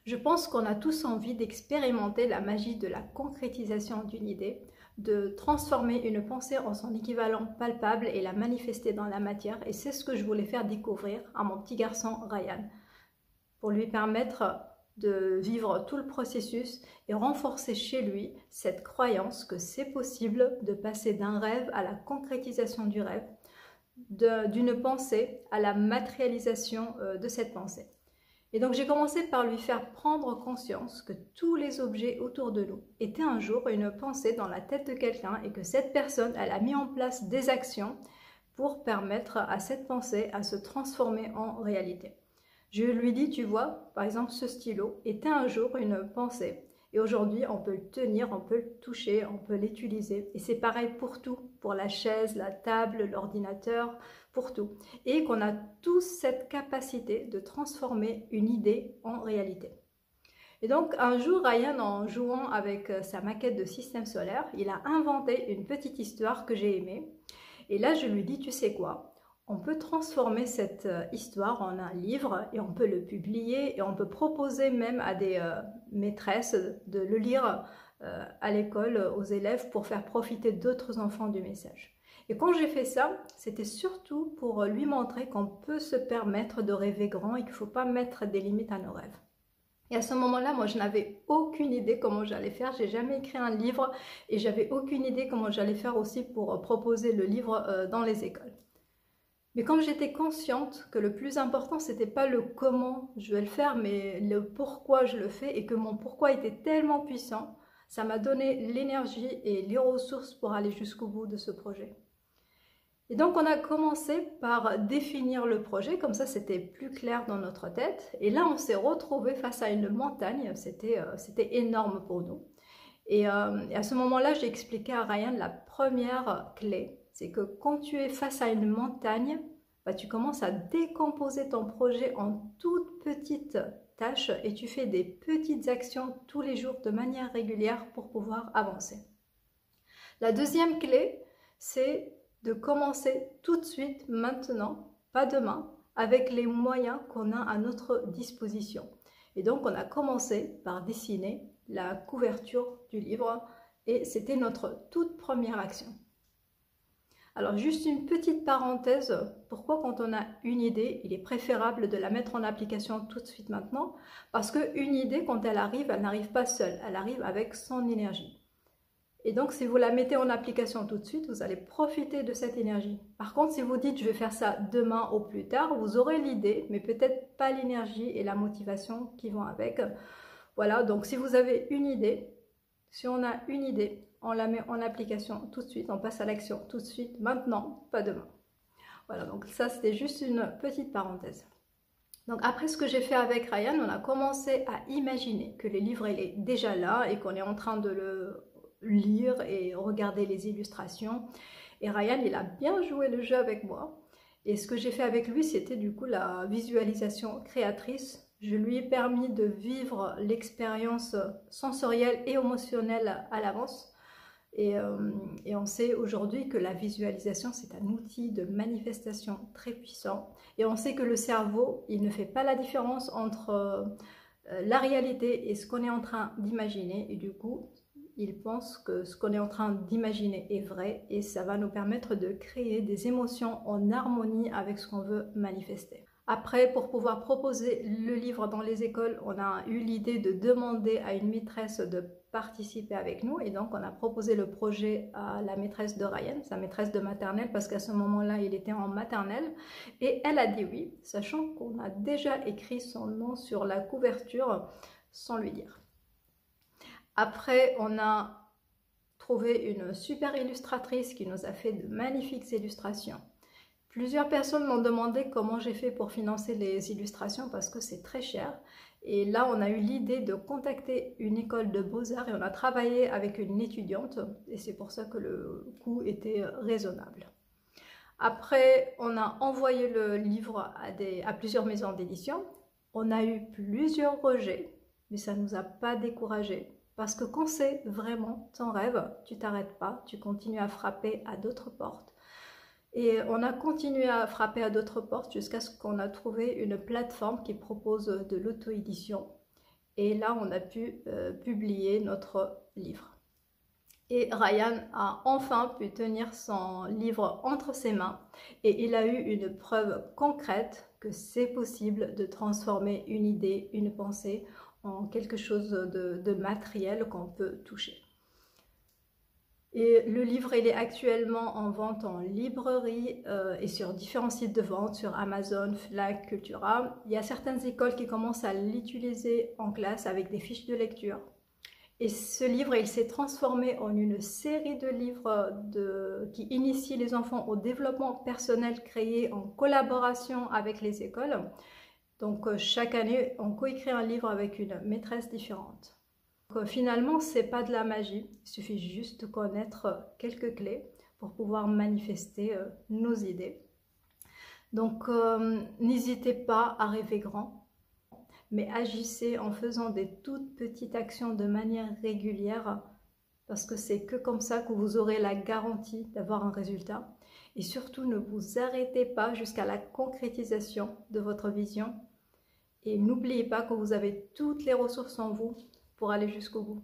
Je pense qu'on a tous envie d'expérimenter la magie de la concrétisation d'une idée, de transformer une pensée en son équivalent palpable et la manifester dans la matière. Et c'est ce que je voulais faire découvrir à mon petit garçon Ryan, pour lui permettre de vivre tout le processus et renforcer chez lui cette croyance que c'est possible de passer d'un rêve à la concrétisation du rêve, d'une pensée à la matérialisation de cette pensée. Et donc j'ai commencé par lui faire prendre conscience que tous les objets autour de nous étaient un jour une pensée dans la tête de quelqu'un et que cette personne, elle a mis en place des actions pour permettre à cette pensée à se transformer en réalité. Je lui dis, tu vois, par exemple, ce stylo était un jour une pensée et aujourd'hui on peut le tenir, on peut le toucher, on peut l'utiliser. Et c'est pareil pour tout, pour la chaise, la table, l'ordinateur, pour tout. Et qu'on a tous cette capacité de transformer une idée en réalité. Et donc un jour, Ryan, en jouant avec sa maquette de système solaire, il a inventé une petite histoire que j'ai aimée. Et là, je lui dis, tu sais quoi? On peut transformer cette histoire en un livre et on peut le publier et on peut proposer même à des maîtresses de le lire à l'école aux élèves pour faire profiter d'autres enfants du message. Et quand j'ai fait ça, c'était surtout pour lui montrer qu'on peut se permettre de rêver grand et qu'il ne faut pas mettre des limites à nos rêves. Et à ce moment-là, moi, je n'avais aucune idée comment j'allais faire. J'ai jamais écrit un livre et j'avais aucune idée comment j'allais faire aussi pour proposer le livre dans les écoles. Mais comme j'étais consciente que le plus important, c'était pas le comment je vais le faire, mais le pourquoi je le fais et que mon pourquoi était tellement puissant, ça m'a donné l'énergie et les ressources pour aller jusqu'au bout de ce projet. Et donc on a commencé par définir le projet, comme ça c'était plus clair dans notre tête. Et là on s'est retrouvé face à une montagne, c'était énorme pour nous. Et à ce moment-là, j'ai expliqué à Ryan la première clé, c'est que quand tu es face à une montagne, bah, tu commences à décomposer ton projet en toutes petites tâches et tu fais des petites actions tous les jours de manière régulière pour pouvoir avancer. La deuxième clé, c'est de commencer tout de suite, maintenant, pas demain, avec les moyens qu'on a à notre disposition. Et donc, on a commencé par dessiner la couverture du livre et c'était notre toute première action. Alors, juste une petite parenthèse, pourquoi quand on a une idée, il est préférable de la mettre en application tout de suite maintenant? Parce qu'une idée, quand elle n'arrive pas seule, elle arrive avec son énergie. Et donc, si vous la mettez en application tout de suite, vous allez profiter de cette énergie. Par contre, si vous dites « je vais faire ça demain ou plus tard », vous aurez l'idée, mais peut-être pas l'énergie et la motivation qui vont avec. Voilà, donc si vous avez une idée, si on a une idée, on la met en application tout de suite, on passe à l'action tout de suite, maintenant, pas demain. Voilà, donc ça c'était juste une petite parenthèse. Donc après ce que j'ai fait avec Ryan, on a commencé à imaginer que le livre il est déjà là et qu'on est en train de le lire et regarder les illustrations. Et Ryan, il a bien joué le jeu avec moi. Et ce que j'ai fait avec lui, c'était du coup la visualisation créatrice. Je lui ai permis de vivre l'expérience sensorielle et émotionnelle à l'avance. Et on sait aujourd'hui que la visualisation, c'est un outil de manifestation très puissant. Et on sait que le cerveau, il ne fait pas la différence entre la réalité et ce qu'on est en train d'imaginer. Et du coup, il pense que ce qu'on est en train d'imaginer est vrai et ça va nous permettre de créer des émotions en harmonie avec ce qu'on veut manifester. Après, pour pouvoir proposer le livre dans les écoles, on a eu l'idée de demander à une maîtresse de participer avec nous et donc on a proposé le projet à la maîtresse de Ryan, sa maîtresse de maternelle, parce qu'à ce moment-là, il était en maternelle et elle a dit oui, sachant qu'on a déjà écrit son nom sur la couverture sans lui dire. Après, on a trouvé une super illustratrice qui nous a fait de magnifiques illustrations. Plusieurs personnes m'ont demandé comment j'ai fait pour financer les illustrations parce que c'est très cher. Et là, on a eu l'idée de contacter une école de beaux-arts et on a travaillé avec une étudiante et c'est pour ça que le coût était raisonnable. Après, on a envoyé le livre à plusieurs maisons d'édition. On a eu plusieurs rejets, mais ça ne nous a pas découragés. Parce que quand c'est vraiment ton rêve, tu t'arrêtes pas, tu continues à frapper à d'autres portes. Et on a continué à frapper à d'autres portes jusqu'à ce qu'on a trouvé une plateforme qui propose de l'auto-édition. Et là, on a pu publier notre livre. Et Ryan a enfin pu tenir son livre entre ses mains et il a eu une preuve concrète que c'est possible de transformer une idée, une pensée en quelque chose de matériel qu'on peut toucher. Et le livre, il est actuellement en vente en librairie et sur différents sites de vente, sur Amazon, Fnac, Cultura. Il y a certaines écoles qui commencent à l'utiliser en classe avec des fiches de lecture. Et ce livre, il s'est transformé en une série de livres qui initient les enfants au développement personnel créé en collaboration avec les écoles. Donc chaque année, on coécrit un livre avec une maîtresse différente. Finalement, ce n'est pas de la magie, il suffit juste de connaître quelques clés pour pouvoir manifester nos idées. Donc n'hésitez pas à rêver grand, mais agissez en faisant des toutes petites actions de manière régulière, parce que c'est que comme ça que vous aurez la garantie d'avoir un résultat. Et surtout, ne vous arrêtez pas jusqu'à la concrétisation de votre vision. Et n'oubliez pas que vous avez toutes les ressources en vous pour aller jusqu'au bout.